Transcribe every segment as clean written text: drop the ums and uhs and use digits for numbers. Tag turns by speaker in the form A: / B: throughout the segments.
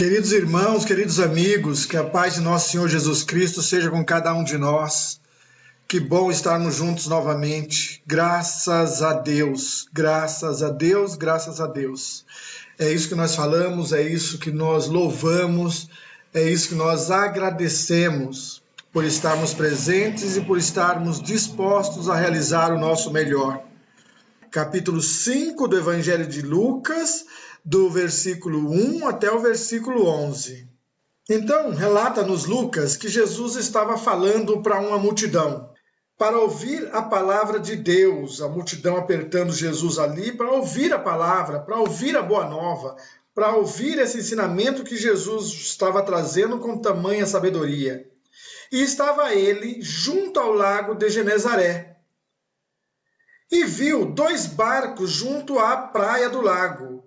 A: Queridos irmãos, queridos amigos, que a paz de nosso Senhor Jesus Cristo seja com cada um de nós. Que bom estarmos juntos novamente. Graças a Deus, graças a Deus, graças a Deus. É isso que nós falamos, é isso que nós louvamos, é isso que nós agradecemos por estarmos presentes e por estarmos dispostos a realizar o nosso melhor. Capítulo 5 do Evangelho de Lucas, do versículo 1 até o versículo 11. Então, relata-nos Lucas que Jesus estava falando para uma multidão, para ouvir a palavra de Deus, a multidão apertando Jesus ali, para ouvir a palavra, para ouvir a boa nova, para ouvir esse ensinamento que Jesus estava trazendo com tamanha sabedoria. E estava ele junto ao lago de Genezaré, e viu 2 barcos junto à praia do lago.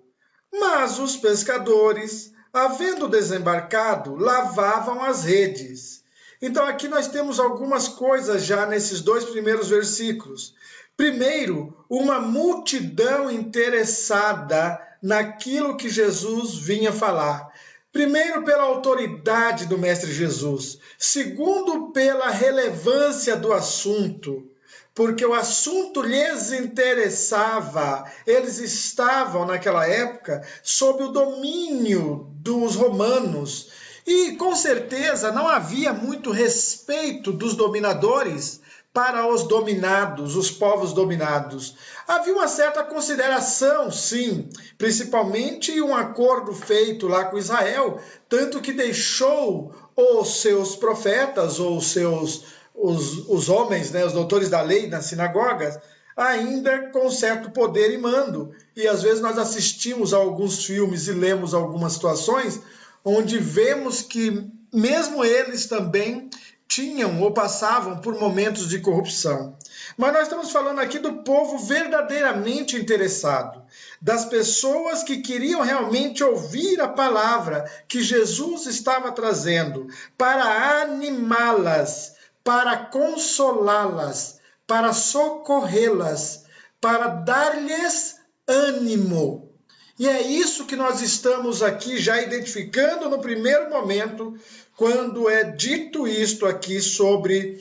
A: Mas os pescadores, havendo desembarcado, lavavam as redes. Então aqui nós temos algumas coisas já nesses 2 primeiros versículos. Primeiro, uma multidão interessada naquilo que Jesus vinha falar. Primeiro, pela autoridade do Mestre Jesus. Segundo, pela relevância do assunto. Porque o assunto lhes interessava. Eles estavam, naquela época, sob o domínio dos romanos. E, com certeza, não havia muito respeito dos dominadores para os dominados, os povos dominados. Havia uma certa consideração, sim, principalmente um acordo feito lá com Israel, tanto que deixou os seus profetas, ou os homens, né, os doutores da lei nas sinagogas, ainda com certo poder e mando. E às vezes nós assistimos a alguns filmes e lemos algumas situações onde vemos que mesmo eles também tinham ou passavam por momentos de corrupção. Mas nós estamos falando aqui do povo verdadeiramente interessado, das pessoas que queriam realmente ouvir a palavra que Jesus estava trazendo para animá-las, para consolá-las, para socorrê-las, para dar-lhes ânimo. E é isso que nós estamos aqui já identificando no primeiro momento, quando é dito isto aqui sobre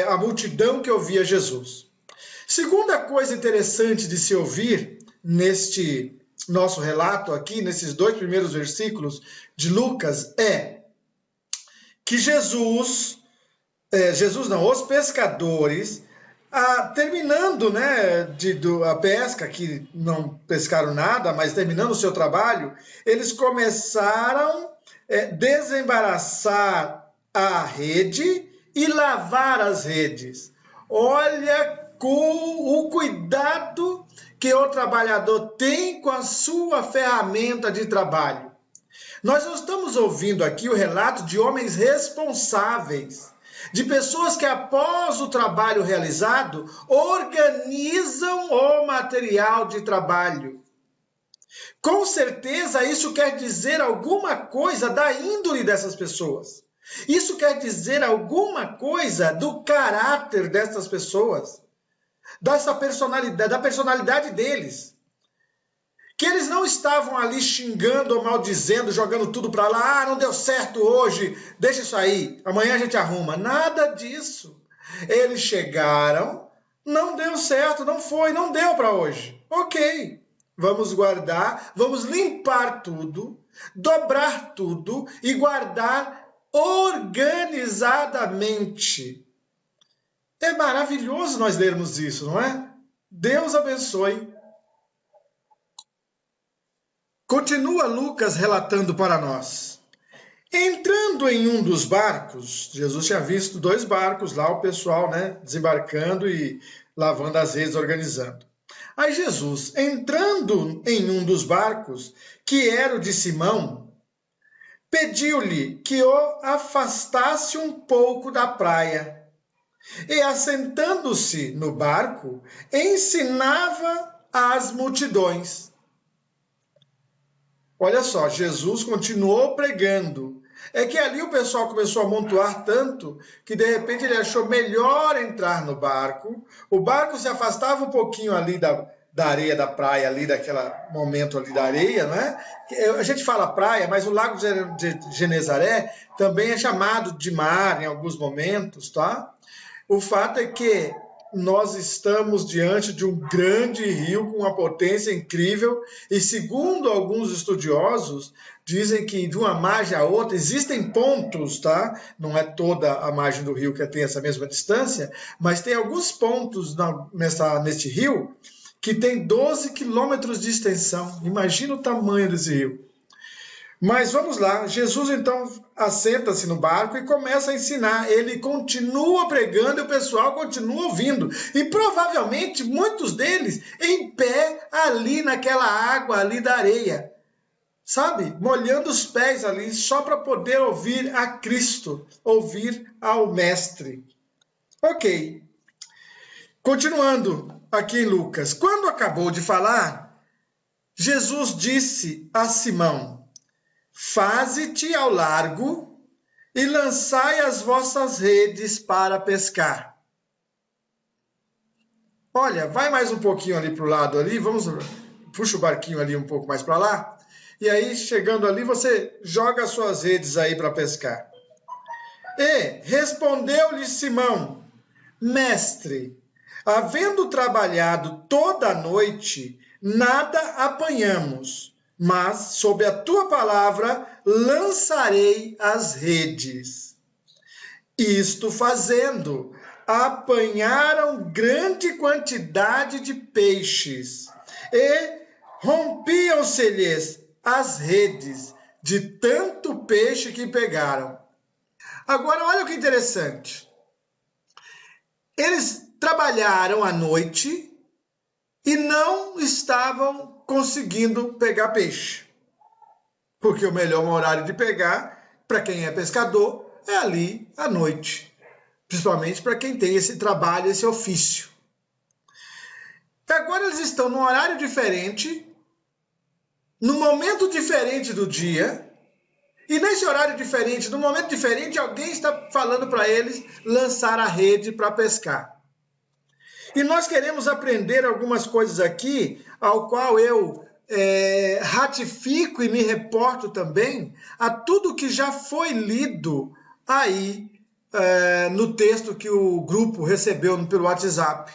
A: a multidão que ouvia Jesus. Segunda coisa interessante de se ouvir neste nosso relato aqui, nesses 2 primeiros versículos de Lucas, é que os pescadores, terminando, né, a pesca, que não pescaram nada, mas terminando o seu trabalho, eles começaram a desembaraçar a rede e lavar as redes. Olha o cuidado que o trabalhador tem com a sua ferramenta de trabalho. Nós não estamos ouvindo aqui o relato de homens responsáveis, de pessoas que após o trabalho realizado, organizam o material de trabalho. Com certeza isso quer dizer alguma coisa da índole dessas pessoas. Isso quer dizer alguma coisa do caráter dessas pessoas, da personalidade deles. Que eles não estavam ali xingando ou maldizendo, jogando tudo para lá, não deu certo hoje, deixa isso aí, amanhã a gente arruma. Nada disso. Eles chegaram, não deu certo, não deu para hoje. Ok, vamos guardar, vamos limpar tudo, dobrar tudo e guardar organizadamente. É maravilhoso nós lermos isso, não é? Deus abençoe. Continua Lucas relatando para nós. Entrando em um dos barcos, Jesus tinha visto 2 barcos lá, o pessoal, né, desembarcando e lavando as redes, organizando. Aí Jesus, entrando em um dos barcos, que era o de Simão, pediu-lhe que o afastasse um pouco da praia. E, assentando-se no barco, ensinava as multidões. Olha só, Jesus continuou pregando. É que ali o pessoal começou a amontoar tanto que de repente ele achou melhor entrar no barco. O barco se afastava um pouquinho ali da areia da praia ali, daquele momento ali da areia, não é? A gente fala praia, mas o Lago de Genezaré também é chamado de mar em alguns momentos, tá? O fato é que nós estamos diante de um grande rio com uma potência incrível e, segundo alguns estudiosos, dizem que de uma margem a outra existem pontos, tá? Não é toda a margem do rio que tem essa mesma distância, mas tem alguns pontos neste rio que tem 12 quilômetros de extensão. Imagina o tamanho desse rio. Mas vamos lá, Jesus então assenta-se no barco e começa a ensinar. Ele continua pregando e o pessoal continua ouvindo. E provavelmente muitos deles em pé ali naquela água ali da areia. Sabe? Molhando os pés ali só para poder ouvir a Cristo, ouvir ao Mestre. Ok. Continuando aqui em Lucas. Quando acabou de falar, Jesus disse a Simão: faze-te ao largo e lançai as vossas redes para pescar. Olha, vai mais um pouquinho ali para o lado ali, puxa o barquinho ali um pouco mais para lá, e aí chegando ali você joga as suas redes aí para pescar. E respondeu-lhe Simão: mestre, havendo trabalhado toda a noite, nada apanhamos. Mas, sob a tua palavra, lançarei as redes. Isto fazendo, apanharam grande quantidade de peixes e rompiam-se-lhes as redes de tanto peixe que pegaram. Agora, olha o que interessante. Eles trabalharam à noite e não estavam conseguindo pegar peixe. Porque o melhor horário de pegar, para quem é pescador, é ali à noite. Principalmente para quem tem esse trabalho, esse ofício. Agora eles estão num horário diferente, num momento diferente do dia, e nesse horário diferente, num momento diferente, alguém está falando para eles lançar a rede para pescar. E nós queremos aprender algumas coisas aqui, ao qual eu ratifico e me reporto também a tudo que já foi lido aí no texto que o grupo recebeu pelo WhatsApp.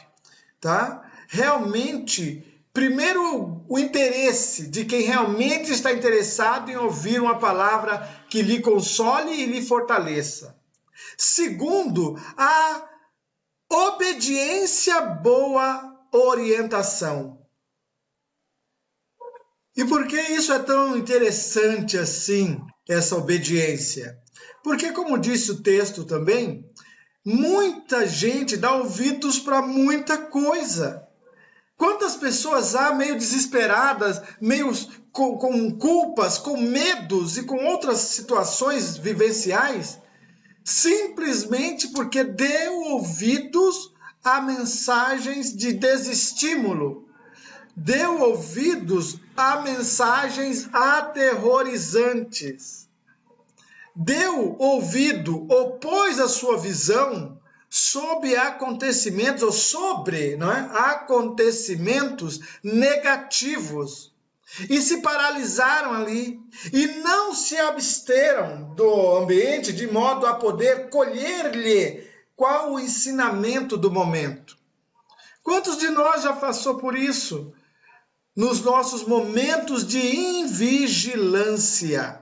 A: Tá? Realmente, primeiro, o interesse de quem realmente está interessado em ouvir uma palavra que lhe console e lhe fortaleça. Segundo, a obediência, boa orientação. E por que isso é tão interessante assim, essa obediência? Porque, como disse o texto também, muita gente dá ouvidos para muita coisa. Quantas pessoas há meio desesperadas, meio com culpas, com medos e com outras situações vivenciais, simplesmente porque deu ouvidos a mensagens de desestímulo, deu ouvidos a mensagens aterrorizantes, deu ouvido, opôs a sua visão sobre acontecimentos, ou sobre, não é? Acontecimentos negativos, e se paralisaram ali, e não se absteram do ambiente de modo a poder colher-lhe qual o ensinamento do momento. Quantos de nós já passou por isso? Nos nossos momentos de invigilância.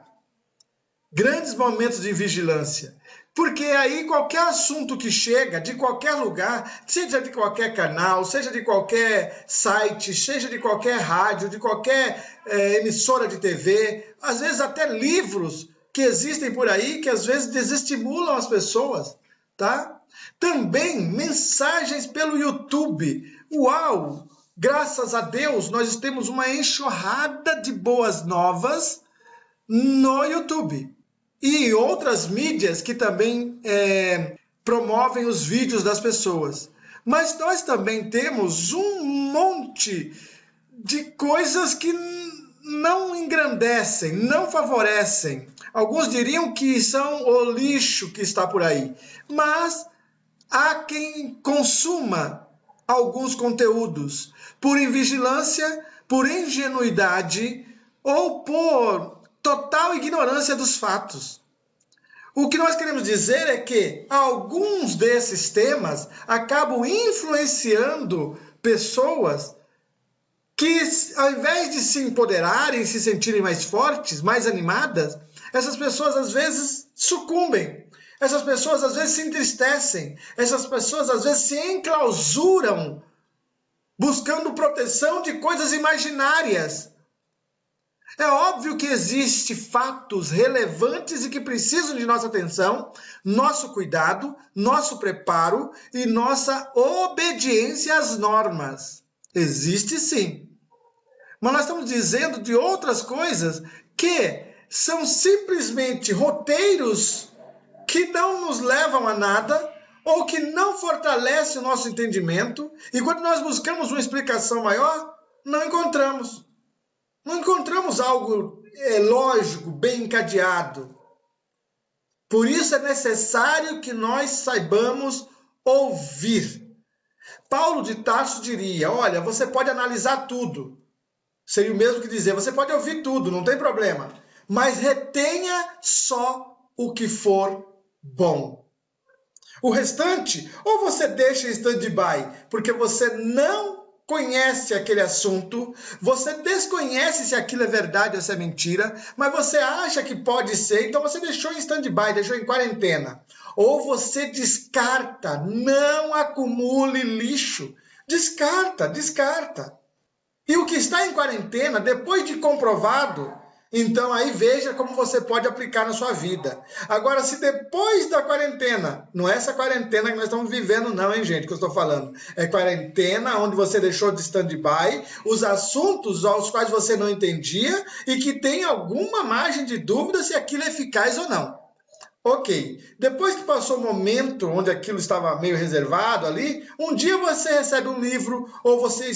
A: Grandes momentos de vigilância. Porque aí qualquer assunto que chega, de qualquer lugar, seja de qualquer canal, seja de qualquer site, seja de qualquer rádio, de qualquer emissora de TV, às vezes até livros que existem por aí, que às vezes desestimulam as pessoas, tá? Também mensagens pelo YouTube. Uau! Graças a Deus, nós temos uma enxurrada de boas novas no YouTube. E outras mídias que também promovem os vídeos das pessoas. Mas nós também temos um monte de coisas que não engrandecem, não favorecem. Alguns diriam que são o lixo que está por aí. Mas há quem consuma alguns conteúdos, por invigilância, por ingenuidade ou por total ignorância dos fatos. O que nós queremos dizer é que alguns desses temas acabam influenciando pessoas que, ao invés de se empoderarem, se sentirem mais fortes, mais animadas, essas pessoas às vezes sucumbem. Essas pessoas às vezes se entristecem. Essas pessoas às vezes se enclausuram, buscando proteção de coisas imaginárias. É óbvio que existem fatos relevantes e que precisam de nossa atenção, nosso cuidado, nosso preparo e nossa obediência às normas. Existe sim. Mas nós estamos dizendo de outras coisas que são simplesmente roteiros que não nos levam a nada ou que não fortalecem o nosso entendimento. E quando nós buscamos uma explicação maior, não encontramos. Não encontramos algo lógico, bem encadeado. Por isso é necessário que nós saibamos ouvir. Paulo de Tarso diria, olha, você pode analisar tudo. Seria o mesmo que dizer, você pode ouvir tudo, não tem problema. Mas retenha só o que for bom. O restante, ou você deixa em stand-by, porque você não conhece aquele assunto, você desconhece se aquilo é verdade ou se é mentira, mas você acha que pode ser, então você deixou em stand-by, deixou em quarentena. Ou você descarta, não acumule lixo. Descarta, descarta. E o que está em quarentena, depois de comprovado, então aí veja como você pode aplicar na sua vida. Agora, se depois da quarentena, não é essa quarentena que nós estamos vivendo não, hein, gente, que eu estou falando. É quarentena onde você deixou de stand-by os assuntos aos quais você não entendia e que tem alguma margem de dúvida se aquilo é eficaz ou não. Ok, depois que passou o momento onde aquilo estava meio reservado ali, um dia você recebe um livro ou você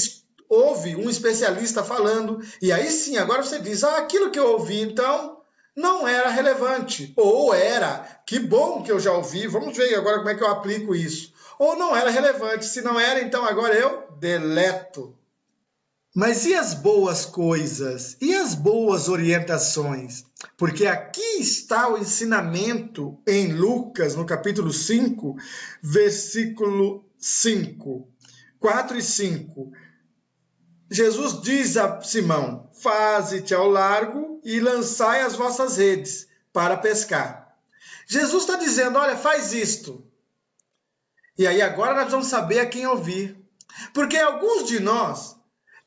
A: ouve um especialista falando, e aí sim, agora você diz, aquilo que eu ouvi, então, não era relevante. Ou era, que bom que eu já ouvi, vamos ver agora como é que eu aplico isso. Ou não era relevante, se não era, então agora eu deleto. Mas e as boas coisas? E as boas orientações? Porque aqui está o ensinamento em Lucas, no capítulo 5, versículo 5, 4 e 5. Jesus diz a Simão, faze-te ao largo e lançai as vossas redes para pescar. Jesus está dizendo, olha, faz isto. E aí agora nós vamos saber a quem ouvir. Porque alguns de nós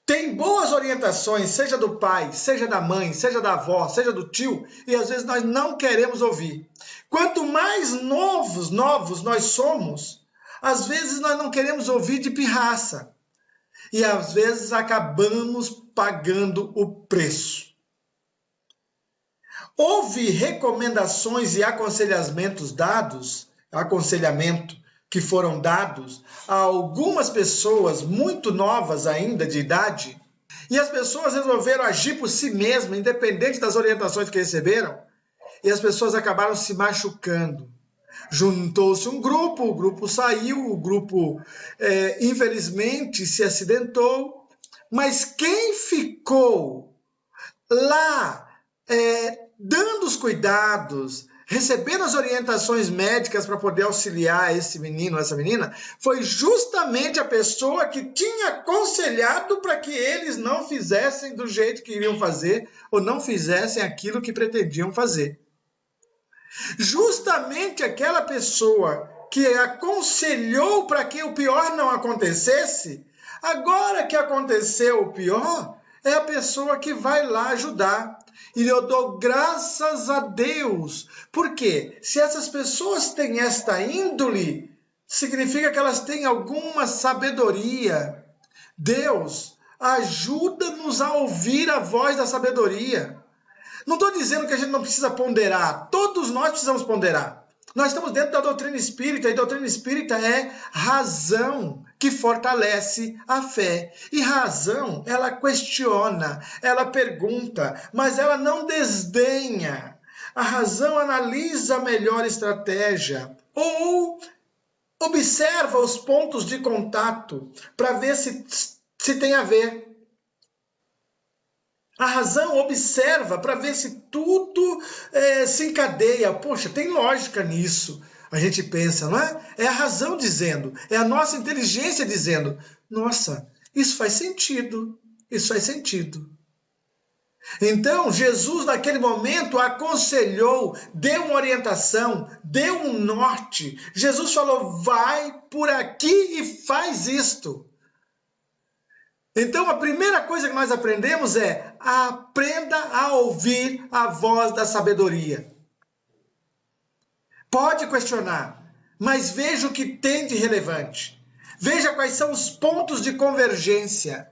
A: têm boas orientações, seja do pai, seja da mãe, seja da avó, seja do tio, e às vezes nós não queremos ouvir. Quanto mais novos nós somos, às vezes nós não queremos ouvir de pirraça. E às vezes acabamos pagando o preço. Houve recomendações e aconselhamento que foram dados a algumas pessoas muito novas ainda de idade, e as pessoas resolveram agir por si mesmas, independente das orientações que receberam, e as pessoas acabaram se machucando. Juntou-se um grupo, o grupo saiu, o grupo, infelizmente, se acidentou, mas quem ficou lá, dando os cuidados, recebendo as orientações médicas para poder auxiliar esse menino, essa menina, foi justamente a pessoa que tinha aconselhado para que eles não fizessem do jeito que iriam fazer, ou não fizessem aquilo que pretendiam fazer. Justamente aquela pessoa que aconselhou para que o pior não acontecesse, agora que aconteceu o pior, é a pessoa que vai lá ajudar. E eu dou graças a Deus, porque se essas pessoas têm esta índole, significa que elas têm alguma sabedoria. Deus, ajuda-nos a ouvir a voz da sabedoria. Não estou dizendo que a gente não precisa ponderar. Todos nós precisamos ponderar. Nós estamos dentro da doutrina espírita, e a doutrina espírita é razão que fortalece a fé. E razão, ela questiona, ela pergunta, mas ela não desdenha. A razão analisa a melhor estratégia, ou observa os pontos de contato para ver se tem a ver. A razão observa para ver se tudo se encadeia. Poxa, tem lógica nisso. A gente pensa, não é? É a razão dizendo, é a nossa inteligência dizendo, nossa, isso faz sentido, isso faz sentido. Então, Jesus, naquele momento, aconselhou, deu uma orientação, deu um norte. Jesus falou, vai por aqui e faz isto. Então, a primeira coisa que nós aprendemos é, aprenda a ouvir a voz da sabedoria. Pode questionar, mas veja o que tem de relevante. Veja quais são os pontos de convergência.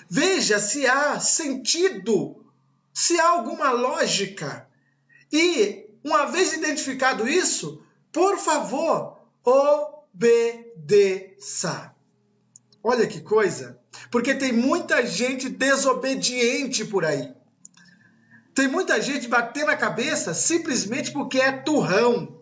A: Veja se há sentido, se há alguma lógica. E, uma vez identificado isso, por favor, obedeça. Olha que coisa, porque tem muita gente desobediente por aí. Tem muita gente batendo a cabeça simplesmente porque é turrão.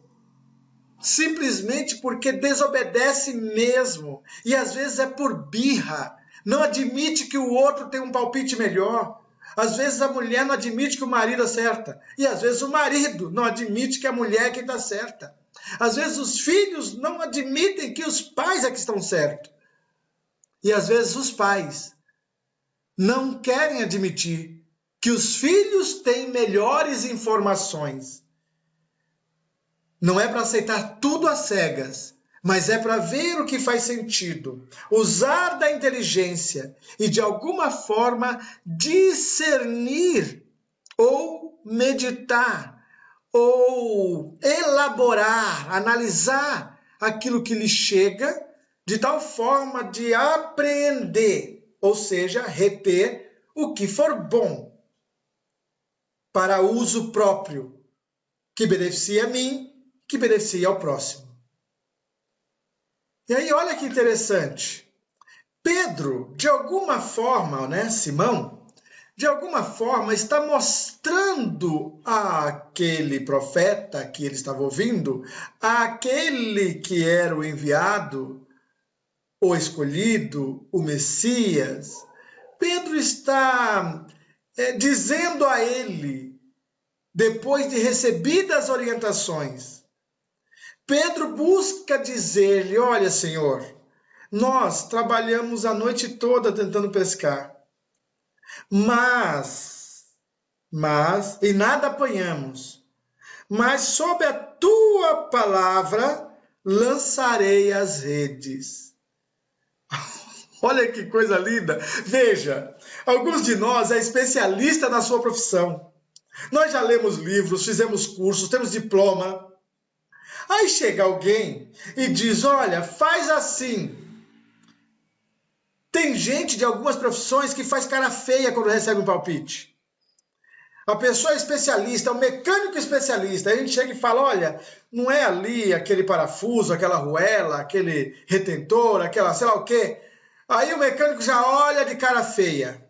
A: Simplesmente porque desobedece mesmo. E às vezes é por birra. Não admite que o outro tem um palpite melhor. Às vezes a mulher não admite que o marido acerta. E às vezes o marido não admite que a mulher é que está certa. Às vezes os filhos não admitem que os pais é que estão certos. E às vezes os pais não querem admitir que os filhos têm melhores informações. Não é para aceitar tudo às cegas, mas é para ver o que faz sentido, usar da inteligência e de alguma forma discernir ou meditar ou elaborar, analisar aquilo que lhe chega de tal forma de apreender, ou seja, reter o que for bom para uso próprio, que beneficia a mim, que beneficia ao próximo. E aí, olha que interessante. Pedro, de alguma forma, né, Simão, de alguma forma está mostrando àquele profeta que ele estava ouvindo, àquele que era o enviado, o escolhido, o Messias. Pedro está dizendo a ele, depois de recebidas as orientações, Pedro busca dizer-lhe, olha, Senhor, nós trabalhamos a noite toda tentando pescar, mas, e nada apanhamos, mas sob a tua palavra lançarei as redes. Olha que coisa linda. Veja, alguns de nós é especialista na sua profissão. Nós já lemos livros, fizemos cursos, temos diploma. Aí chega alguém e diz, olha, faz assim. Tem gente de algumas profissões que faz cara feia quando recebe um palpite. A pessoa é especialista, é um mecânico especialista. Aí a gente chega e fala, olha, não é ali aquele parafuso, aquela arruela, aquele retentor, aquela sei lá o quê. Aí o mecânico já olha de cara feia.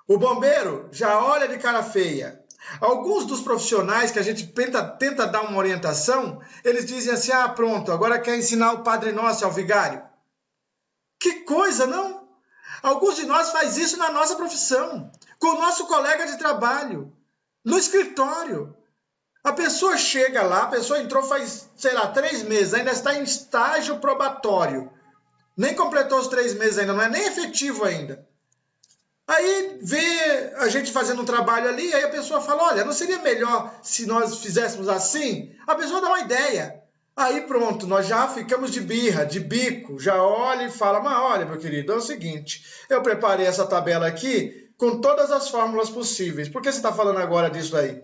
A: O bombeiro já olha de cara feia. Alguns dos profissionais que a gente tenta dar uma orientação, eles dizem assim, ah, pronto, agora quer ensinar o Padre Nosso ao vigário. Que coisa, não? Alguns de nós faz isso na nossa profissão, com o nosso colega de trabalho, no escritório. A pessoa chega lá, a pessoa entrou faz, sei lá, 3 meses, ainda está em estágio probatório. Nem completou os 3 meses ainda, não é nem efetivo ainda. Aí vê a gente fazendo um trabalho ali, aí a pessoa fala, olha, não seria melhor se nós fizéssemos assim? A pessoa dá uma ideia. Aí pronto, nós já ficamos de birra, de bico, já olha e fala, mas olha, meu querido, é o seguinte, eu preparei essa tabela aqui com todas as fórmulas possíveis. Por que você está falando agora disso aí?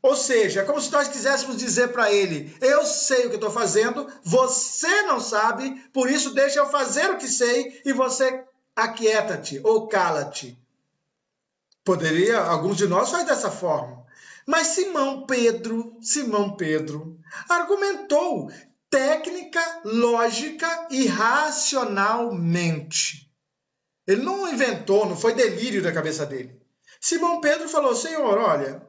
A: Ou seja, é como se nós quiséssemos dizer para ele, eu sei o que estou fazendo, você não sabe, por isso deixa eu fazer o que sei e você aquieta-te ou cala-te. Poderia, alguns de nós faz dessa forma. Mas Simão Pedro argumentou técnica, lógica e racionalmente. Ele não inventou, não foi delírio da cabeça dele. Simão Pedro falou, Senhor, olha,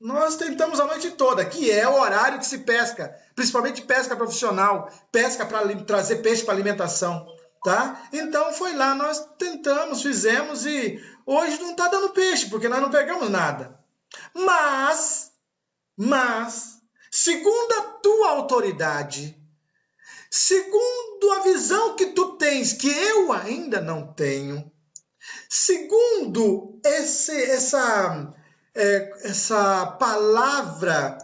A: Nós tentamos a noite toda, que é o horário que se pesca, principalmente pesca profissional, pesca para trazer peixe para alimentação, tá? Então foi lá, nós tentamos, fizemos e hoje não está dando peixe, porque nós não pegamos nada. Mas, segundo a tua autoridade, segundo a visão que tu tens, que eu ainda não tenho, segundo essa palavra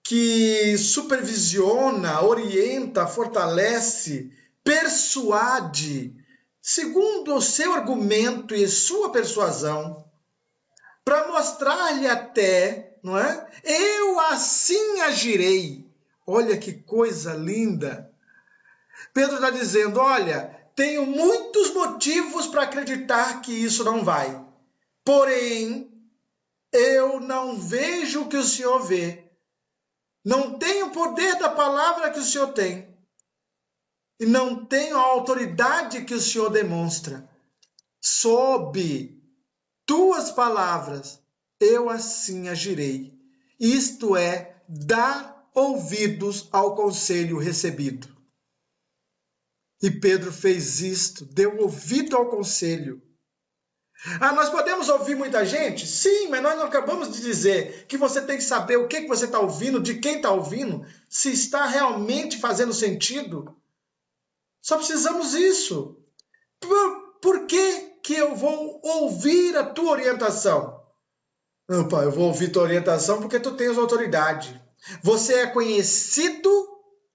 A: que supervisiona, orienta, fortalece, persuade, segundo o seu argumento e sua persuasão, para mostrar-lhe até, não é? Eu assim agirei. Olha que coisa linda. Pedro está dizendo, olha, tenho muitos motivos para acreditar que isso não vai. Porém, eu não vejo o que o Senhor vê. Não tenho o poder da palavra que o Senhor tem. E não tenho a autoridade que o Senhor demonstra. Sob tuas palavras, eu assim agirei. Isto é, dar ouvidos ao conselho recebido. E Pedro fez isto, deu ouvido ao conselho. Nós podemos ouvir muita gente? Sim, mas nós não acabamos de dizer que você tem que saber o que você está ouvindo, de quem está ouvindo, se está realmente fazendo sentido. Só precisamos disso. Por que eu vou ouvir a tua orientação? Não, pai, eu vou ouvir tua orientação porque tu tens autoridade. Você é conhecido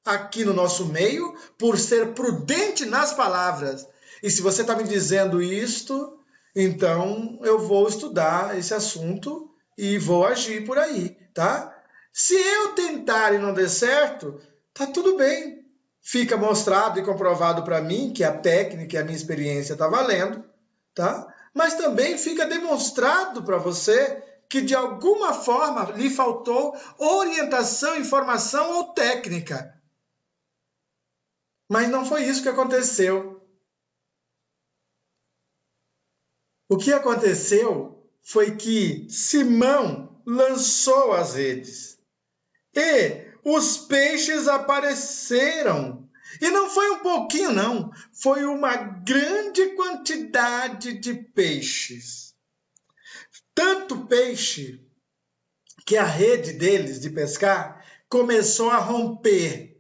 A: aqui no nosso meio por ser prudente nas palavras. E se você está me dizendo isto, então eu vou estudar esse assunto e vou agir por aí, tá? Se eu tentar e não der certo, tá tudo bem. Fica mostrado e comprovado para mim que a técnica e a minha experiência está valendo, tá? Mas também fica demonstrado para você que de alguma forma lhe faltou orientação, informação ou técnica. Mas não foi isso que aconteceu. O que aconteceu foi que Simão lançou as redes e os peixes apareceram. E não foi um pouquinho, não. Foi uma grande quantidade de peixes. Tanto peixe que a rede deles de pescar começou a romper.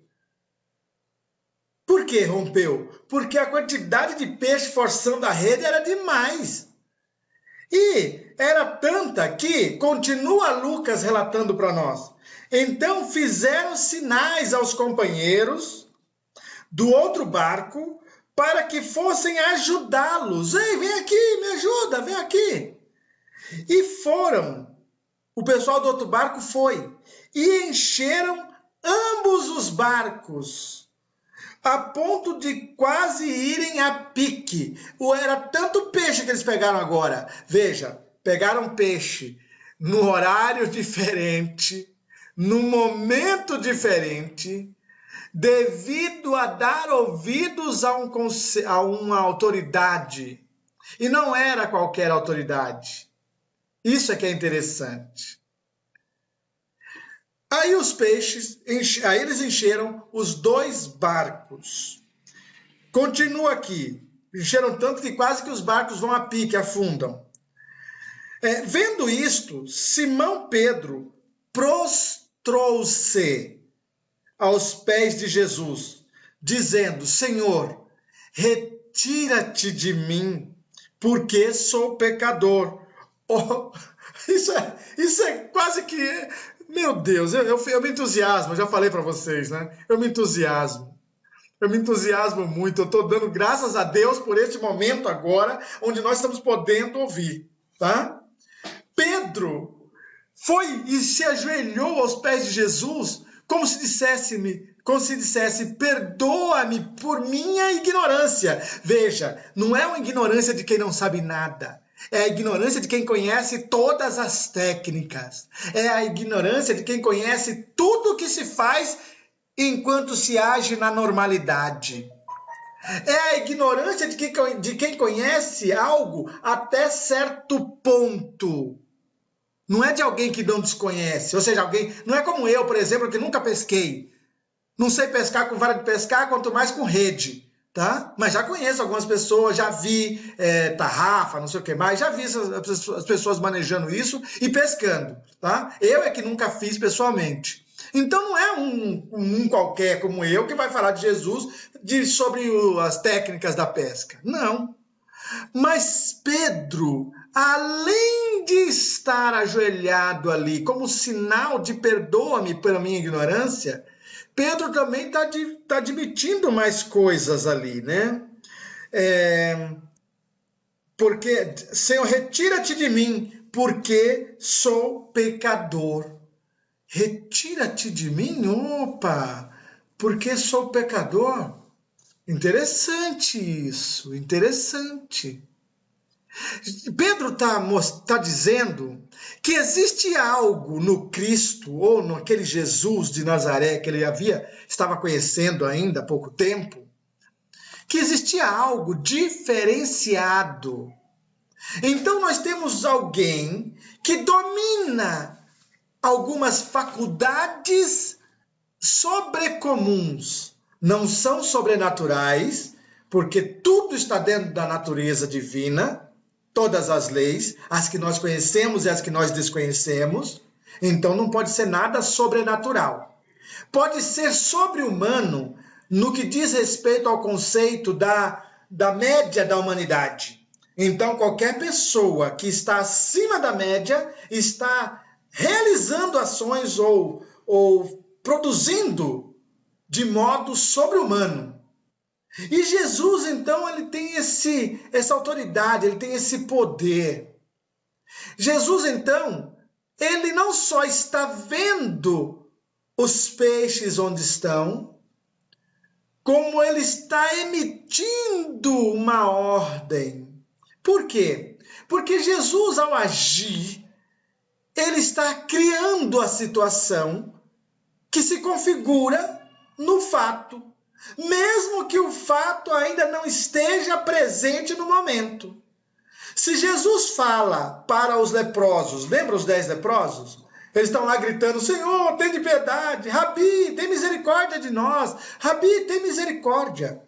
A: Por que rompeu? Porque a quantidade de peixe forçando a rede era demais. E era tanta que, continua Lucas relatando para nós, então fizeram sinais aos companheiros do outro barco para que fossem ajudá-los. Ei, vem aqui, me ajuda, vem aqui. E foram. O pessoal do outro barco foi. E encheram ambos os barcos, a ponto de quase irem a pique. Era tanto peixe que eles pegaram agora. Veja, pegaram peixe no horário diferente, num momento diferente, devido a dar ouvidos a uma autoridade. E não era qualquer autoridade. Isso é que é interessante. Aí os peixes, aí eles encheram os 2 barcos. Continua aqui. Encheram tanto que quase que os barcos vão a pique, afundam. Vendo isto, Simão Pedro prostrou-se aos pés de Jesus, dizendo, Senhor, retira-te de mim, porque sou pecador. Oh, isso é quase que... Meu Deus, eu me entusiasmo, eu já falei para vocês, né? Eu me entusiasmo muito, eu estou dando graças a Deus por este momento agora, onde nós estamos podendo ouvir, tá? Pedro foi e se ajoelhou aos pés de Jesus, como se dissesse, perdoa-me por minha ignorância. Veja, não é uma ignorância de quem não sabe nada. É a ignorância de quem conhece todas as técnicas. É a ignorância de quem conhece tudo o que se faz enquanto se age na normalidade. É a ignorância de quem conhece algo até certo ponto. Não é de alguém que não desconhece, ou seja, alguém, não é como eu, por exemplo, que nunca pesquei. Não sei pescar com vara de pescar, quanto mais com rede, tá? Mas já conheço algumas pessoas, já vi tarrafa, não sei o que mais, já vi as pessoas manejando isso e pescando, tá? Eu é que nunca fiz pessoalmente. Então não é um qualquer como eu que vai falar de Jesus sobre as técnicas da pesca. Não. Mas Pedro, além de estar ajoelhado ali como sinal de perdoa-me pela minha ignorância, Pedro também está admitindo mais coisas ali, né? Porque, Senhor, retira-te de mim, porque sou pecador. Retira-te de mim? Opa! Porque sou pecador? Interessante isso, interessante. Pedro está dizendo que existe algo no Cristo, ou naquele Jesus de Nazaré que ele estava conhecendo ainda há pouco tempo, que existia algo diferenciado. Então nós temos alguém que domina algumas faculdades sobrecomuns. Não são sobrenaturais, porque tudo está dentro da natureza divina, todas as leis, as que nós conhecemos e as que nós desconhecemos. Então não pode ser nada sobrenatural. Pode ser sobre-humano no que diz respeito ao conceito da média da humanidade. Então qualquer pessoa que está acima da média está realizando ações ou produzindo de modo sobre-humano. E Jesus, então, ele tem essa autoridade, ele tem esse poder. Jesus, então, ele não só está vendo os peixes onde estão, como ele está emitindo uma ordem. Por quê? Porque Jesus, ao agir, ele está criando a situação que se configura no fato, mesmo que o fato ainda não esteja presente no momento. Se Jesus fala para os leprosos, lembra os 10 leprosos? Eles estão lá gritando, Senhor, tem de piedade, Rabi, tem misericórdia de nós, Rabi, tem misericórdia.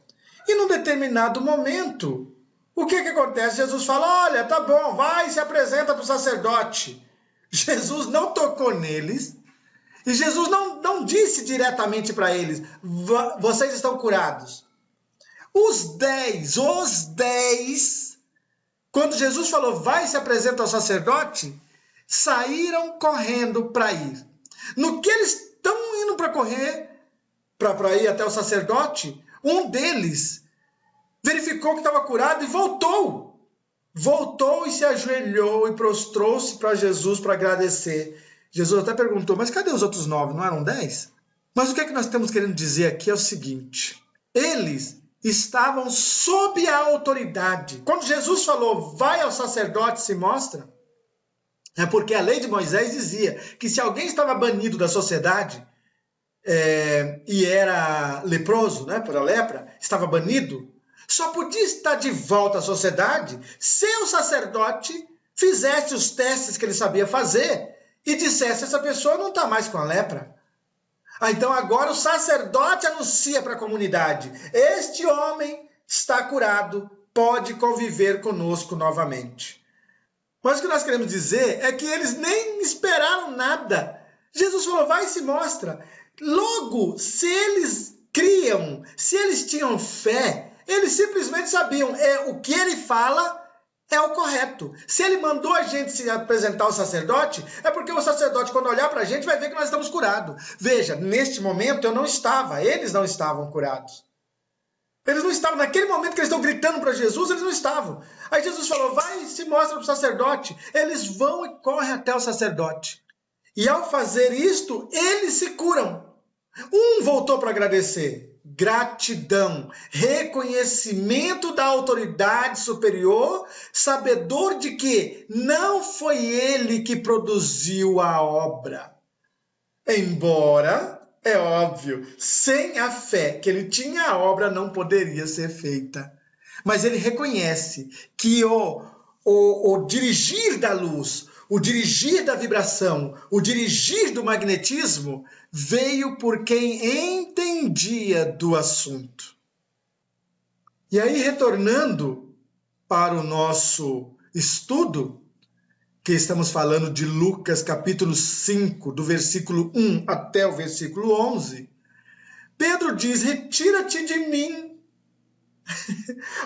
A: E num determinado momento, o que acontece? Jesus fala, olha, tá bom, vai e se apresenta para o sacerdote. Jesus não tocou neles, e Jesus não disse diretamente para eles, vocês estão curados. Os 10, quando Jesus falou, vai e se apresenta ao sacerdote, saíram correndo para ir. No que eles estão indo para correr, para ir até o sacerdote, um deles verificou que estava curado e voltou. Voltou e se ajoelhou e prostrou-se para Jesus para agradecer. Jesus até perguntou, mas cadê os outros 9? Não eram 10? Mas o que é que nós estamos querendo dizer aqui é o seguinte, eles estavam sob a autoridade. Quando Jesus falou, vai ao sacerdote e se mostra, é porque a lei de Moisés dizia que se alguém estava banido da sociedade e era leproso, né, por a lepra, estava banido, só podia estar de volta à sociedade se o sacerdote fizesse os testes que ele sabia fazer e dissesse, essa pessoa não está mais com a lepra. Então agora o sacerdote anuncia para a comunidade, este homem está curado, pode conviver conosco novamente. Mas o que nós queremos dizer é que eles nem esperaram nada. Jesus falou, vai e se mostra. Logo, se eles criam, se eles tinham fé, eles simplesmente sabiam, o que ele fala é o correto. Se ele mandou a gente se apresentar ao sacerdote, é porque o sacerdote, quando olhar para a gente, vai ver que nós estamos curados. Veja, neste momento eu não estava, eles não estavam curados. Eles não estavam, naquele momento que eles estão gritando para Jesus, eles não estavam. Aí Jesus falou, vai e se mostra para o sacerdote. Eles vão e correm até o sacerdote. E ao fazer isto, eles se curam. Um voltou para agradecer. Gratidão, reconhecimento da autoridade superior, sabedor de que não foi ele que produziu a obra. Embora, é óbvio, sem a fé que ele tinha, a obra não poderia ser feita. Mas ele reconhece que o dirigir da luz, o dirigir da vibração, o dirigir do magnetismo, veio por quem entendia do assunto. E aí, retornando para o nosso estudo, que estamos falando de Lucas capítulo 5, do versículo 1 até o versículo 11, Pedro diz: retira-te de mim.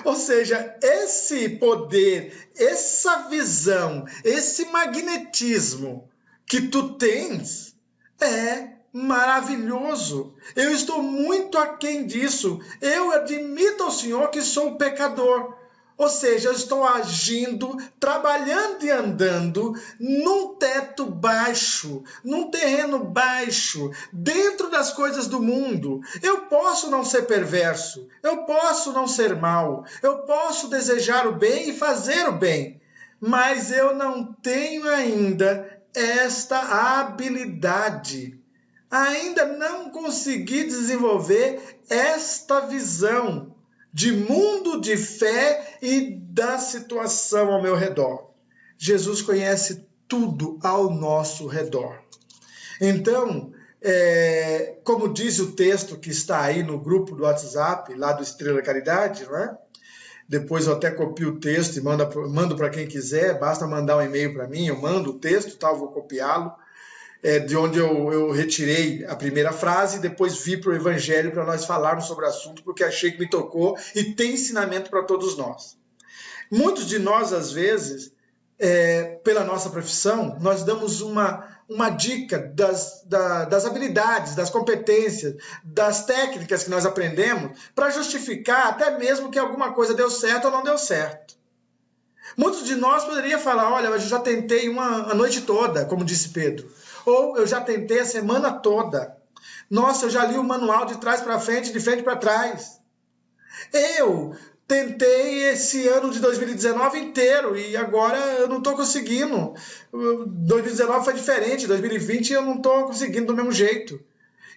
A: Ou seja, esse poder, essa visão, esse magnetismo que tu tens é maravilhoso. Eu estou muito aquém disso. Eu admito ao Senhor que sou pecador. Ou seja, eu estou agindo, trabalhando e andando num teto baixo, num terreno baixo, dentro das coisas do mundo. Eu posso não ser perverso, eu posso não ser mau, eu posso desejar o bem e fazer o bem, mas eu não tenho ainda esta habilidade. Ainda não consegui desenvolver esta visão de mundo, de fé e da situação ao meu redor. Jesus conhece tudo ao nosso redor. Então, como diz o texto que está aí no grupo do WhatsApp, lá do Estrela da Caridade, não é? Depois eu até copio o texto e mando para quem quiser, basta mandar um e-mail para mim, eu mando o texto, tá? Eu vou copiá-lo. De onde eu retirei a primeira frase e depois vi para o Evangelho para nós falarmos sobre o assunto, porque achei que me tocou e tem ensinamento para todos nós. Muitos de nós, às vezes, pela nossa profissão, nós damos uma dica das habilidades, das competências, das técnicas que nós aprendemos para justificar até mesmo que alguma coisa deu certo ou não deu certo. Muitos de nós poderiam falar: olha, eu já tentei a noite toda, como disse Pedro. Ou eu já tentei a semana toda. Nossa, eu já li o manual de trás para frente, de frente para trás. Eu tentei esse ano de 2019 inteiro e agora eu não estou conseguindo. 2019 foi diferente, 2020 eu não estou conseguindo do mesmo jeito.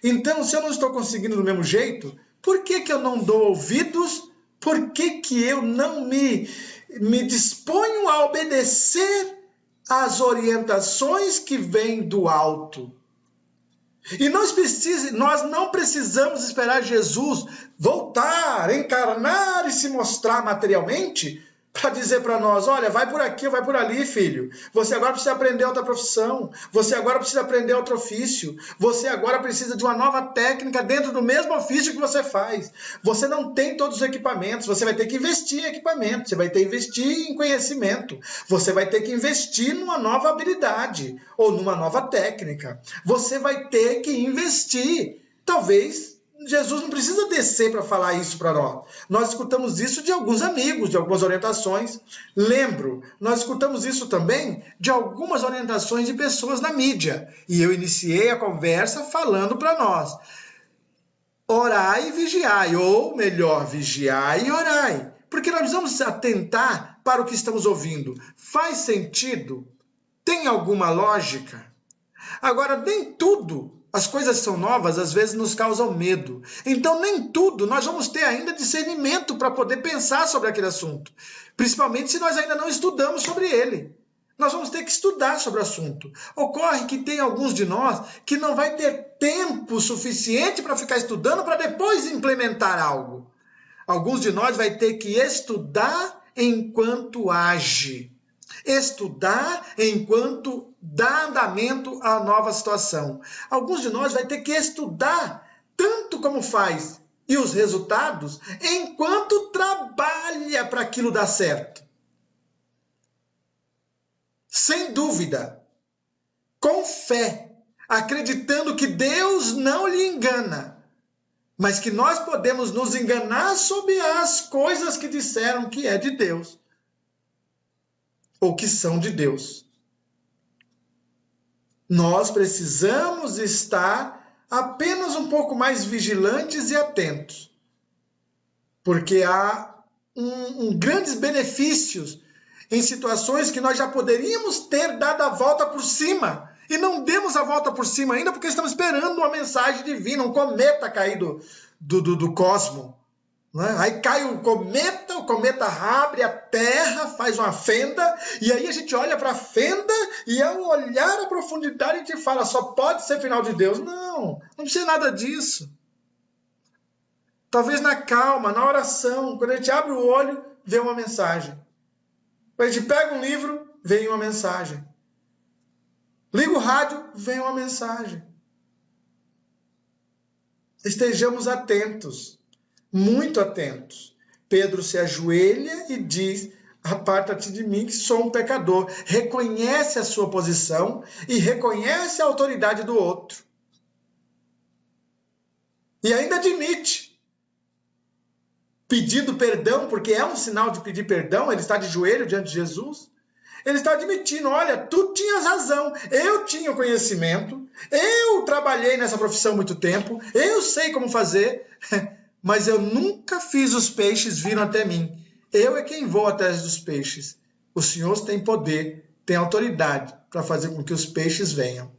A: Então, se eu não estou conseguindo do mesmo jeito, por que eu não dou ouvidos? Por que eu não me disponho a obedecer as orientações que vêm do alto? E nós não precisamos esperar Jesus voltar, encarnar e se mostrar materialmente para dizer para nós: olha, vai por aqui ou vai por ali, filho. Você agora precisa aprender outra profissão. Você agora precisa aprender outro ofício. Você agora precisa de uma nova técnica dentro do mesmo ofício que você faz. Você não tem todos os equipamentos. Você vai ter que investir em equipamento. Você vai ter que investir em conhecimento. Você vai ter que investir numa nova habilidade ou numa nova técnica. Você vai ter que investir. Talvez Jesus não precisa descer para falar isso para nós. Nós escutamos isso de alguns amigos, de algumas orientações. Lembro, nós escutamos isso também de algumas orientações de pessoas na mídia. E eu iniciei a conversa falando para nós: orai e vigiai, ou melhor, vigiai e orai. Porque nós precisamos atentar para o que estamos ouvindo. Faz sentido? Tem alguma lógica? Agora, nem tudo. As coisas são novas, às vezes nos causam medo. Então, nem tudo nós vamos ter ainda discernimento para poder pensar sobre aquele assunto. Principalmente se nós ainda não estudamos sobre ele. Nós vamos ter que estudar sobre o assunto. Ocorre que tem alguns de nós que não vai ter tempo suficiente para ficar estudando para depois implementar algo. Alguns de nós vai ter que estudar enquanto age. Estudar enquanto dá andamento à nova situação. Alguns de nós vai ter que estudar tanto como faz e os resultados enquanto trabalha para aquilo dar certo. Sem dúvida, com fé, acreditando que Deus não lhe engana, mas que nós podemos nos enganar sobre as coisas que disseram que é de Deus ou que são de Deus. Nós precisamos estar apenas um pouco mais vigilantes e atentos, porque há grandes benefícios em situações que nós já poderíamos ter dado a volta por cima, e não demos a volta por cima ainda porque estamos esperando uma mensagem divina, um cometa cair do cosmo, né? Aí cai o cometa abre a terra, faz uma fenda, e aí a gente olha para a fenda e ao olhar a profundidade a gente fala, só pode ser final de Deus. Não precisa nada disso. Talvez na calma, na oração, quando a gente abre o olho, vê uma mensagem. Quando a gente pega um livro, vem uma mensagem. Liga o rádio, vem uma mensagem. Estejamos atentos, muito atentos. Pedro se ajoelha e diz, aparta-te de mim que sou um pecador. Reconhece a sua posição e reconhece a autoridade do outro. E ainda admite, pedindo perdão, porque é um sinal de pedir perdão, ele está de joelho diante de Jesus. Ele está admitindo, olha, tu tinhas razão, eu tinha o conhecimento, eu trabalhei nessa profissão muito tempo, eu sei como fazer, mas eu nunca fiz os peixes virem até mim. Eu é quem vou atrás dos peixes. O Senhor tem poder, tem autoridade para fazer com que os peixes venham.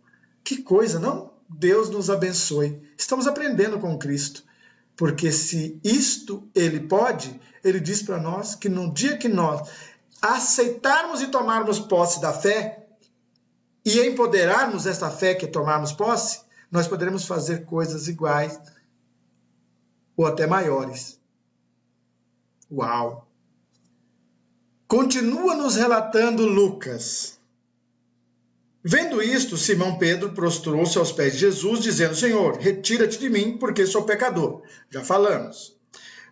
A: Que coisa, não? Deus nos abençoe. Estamos aprendendo com Cristo, porque se isto Ele pode, Ele diz para nós que no dia que nós aceitarmos e tomarmos posse da fé e empoderarmos essa fé que é tomarmos posse, nós poderemos fazer coisas iguais ou até maiores. Uau! Continua nos relatando Lucas. Vendo isto, Simão Pedro prostrou-se aos pés de Jesus, dizendo, Senhor, retira-te de mim, porque sou pecador. Já falamos.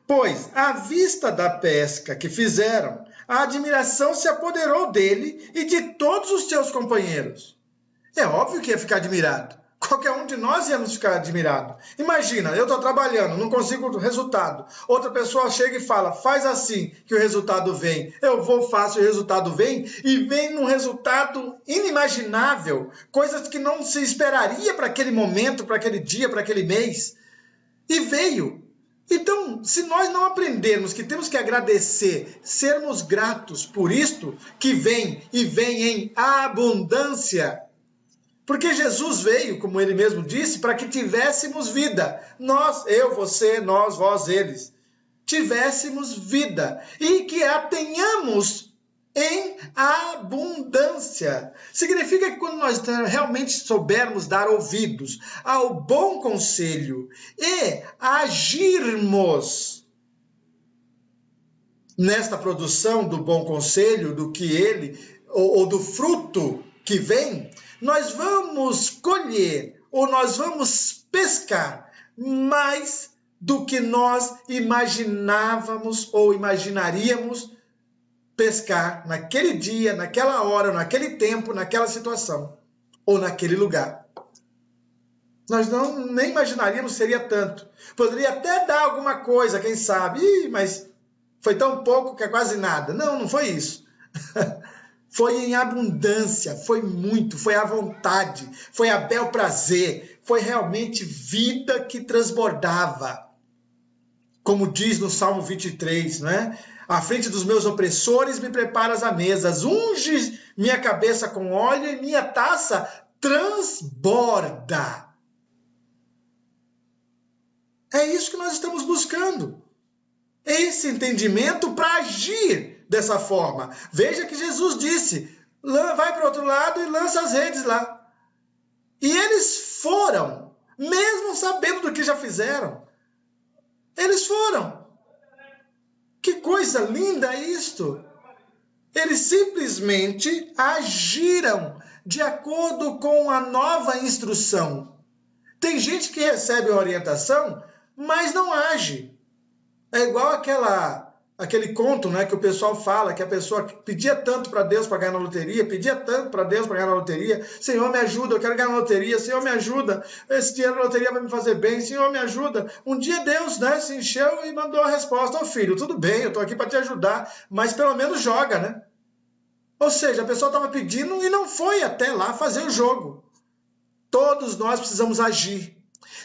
A: Pois, à vista da pesca que fizeram, a admiração se apoderou dele e de todos os seus companheiros. É óbvio que ia ficar admirado. Qualquer um de nós íamos ficar admirado. Imagina, eu estou trabalhando, não consigo o resultado. Outra pessoa chega e fala, faz assim que o resultado vem. Eu vou, faço e o resultado vem. E vem num resultado inimaginável. Coisas que não se esperaria para aquele momento, para aquele dia, para aquele mês. E veio. Então, se nós não aprendermos que temos que agradecer, sermos gratos por isto que vem e vem em abundância, porque Jesus veio, como ele mesmo disse, para que tivéssemos vida. Nós, eu, você, nós, vós, eles, tivéssemos vida e que a tenhamos em abundância. Significa que quando nós realmente soubermos dar ouvidos ao bom conselho e agirmos nesta produção do bom conselho, do que ele, ou do fruto que vem, nós vamos colher, ou nós vamos pescar mais do que nós imaginávamos ou imaginaríamos pescar naquele dia, naquela hora, naquele tempo, naquela situação, ou naquele lugar. Nós nem imaginaríamos que seria tanto. Poderia até dar alguma coisa, quem sabe, mas foi tão pouco que é quase nada. Não foi isso. Foi em abundância, foi muito, foi à vontade, foi a bel prazer, foi realmente vida que transbordava. Como diz no Salmo 23, né? À frente dos meus opressores me preparas a mesa, unge minha cabeça com óleo e minha taça transborda. É isso que nós estamos buscando. Esse entendimento para agir dessa forma. Veja que Jesus disse, vai para o outro lado e lança as redes lá. E eles foram, mesmo sabendo do que já fizeram. Eles foram. Que coisa linda isto! Eles simplesmente agiram de acordo com a nova instrução. Tem gente que recebe a orientação, mas não age. É igual aquele conto, né, que o pessoal fala, que a pessoa pedia tanto para Deus para ganhar na loteria, pedia tanto para Deus para ganhar na loteria, Senhor me ajuda, eu quero ganhar na loteria, Senhor me ajuda, esse dinheiro da loteria vai me fazer bem, Senhor me ajuda. Um dia Deus, né, se encheu e mandou a resposta, filho, tudo bem, eu estou aqui para te ajudar, mas pelo menos joga, né? Ou seja, a pessoa estava pedindo e não foi até lá fazer o jogo. Todos nós precisamos agir.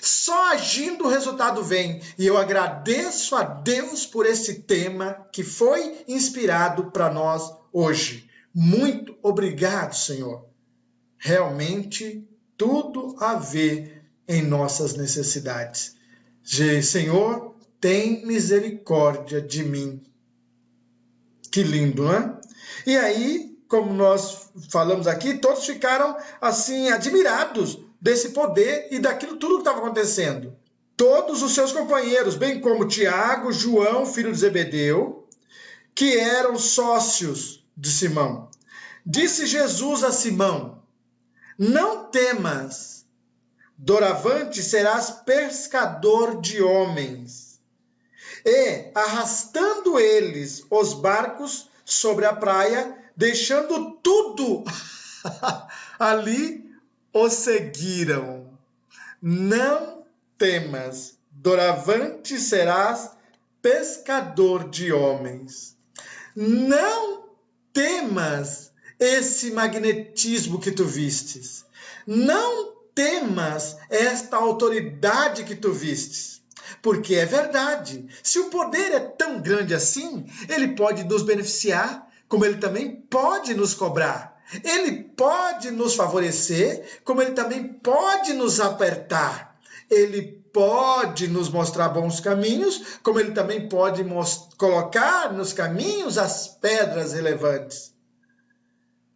A: Só agindo o resultado vem. E eu agradeço a Deus por esse tema que foi inspirado para nós hoje. Muito obrigado, Senhor. Realmente tudo a ver em nossas necessidades. Senhor, tem misericórdia de mim. Que lindo, não é? E aí, como nós falamos aqui, todos ficaram assim admirados desse poder e daquilo tudo que estava acontecendo. Todos os seus companheiros, bem como Tiago, João, filho de Zebedeu, que eram sócios de Simão. Disse Jesus a Simão: não temas, doravante serás pescador de homens. E, arrastando eles os barcos sobre a praia, deixando tudo ali, os seguiram. Não temas, doravante serás pescador de homens. Não temas esse magnetismo que tu vistes. Não temas esta autoridade que tu vistes. Porque é verdade, se o poder é tão grande assim, ele pode nos beneficiar, como ele também pode nos cobrar. Ele pode nos favorecer, como ele também pode nos apertar. Ele pode nos mostrar bons caminhos, como ele também pode colocar nos caminhos as pedras relevantes.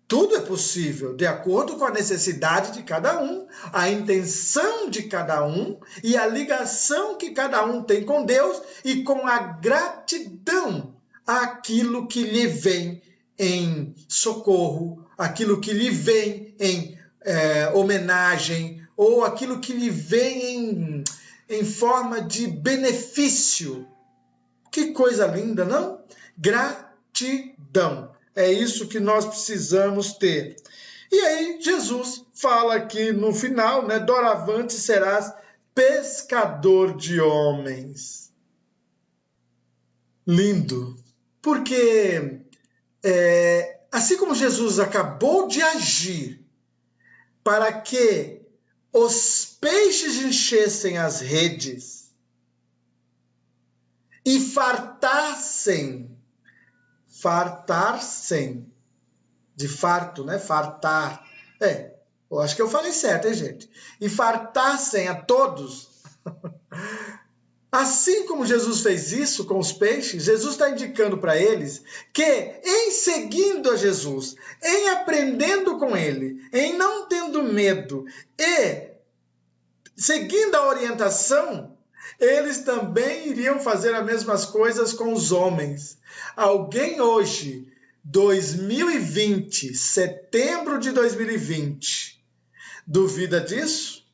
A: Tudo é possível, de acordo com a necessidade de cada um, a intenção de cada um e a ligação que cada um tem com Deus e com a gratidão àquilo que lhe vem em socorro, aquilo que lhe vem em homenagem ou aquilo que lhe vem em forma de benefício. Que coisa linda, não? Gratidão. É isso que nós precisamos ter. E aí Jesus fala aqui no final, né? Doravante serás pescador de homens. Lindo. Porque assim como Jesus acabou de agir para que os peixes enchessem as redes e fartar-se, de farto, né? Fartar. Eu acho que eu falei certo, hein, gente? E fartassem a todos. Assim como Jesus fez isso com os peixes, Jesus está indicando para eles que, em seguindo a Jesus, em aprendendo com ele, em não tendo medo e seguindo a orientação, eles também iriam fazer as mesmas coisas com os homens. Alguém hoje, 2020, setembro de 2020, duvida disso?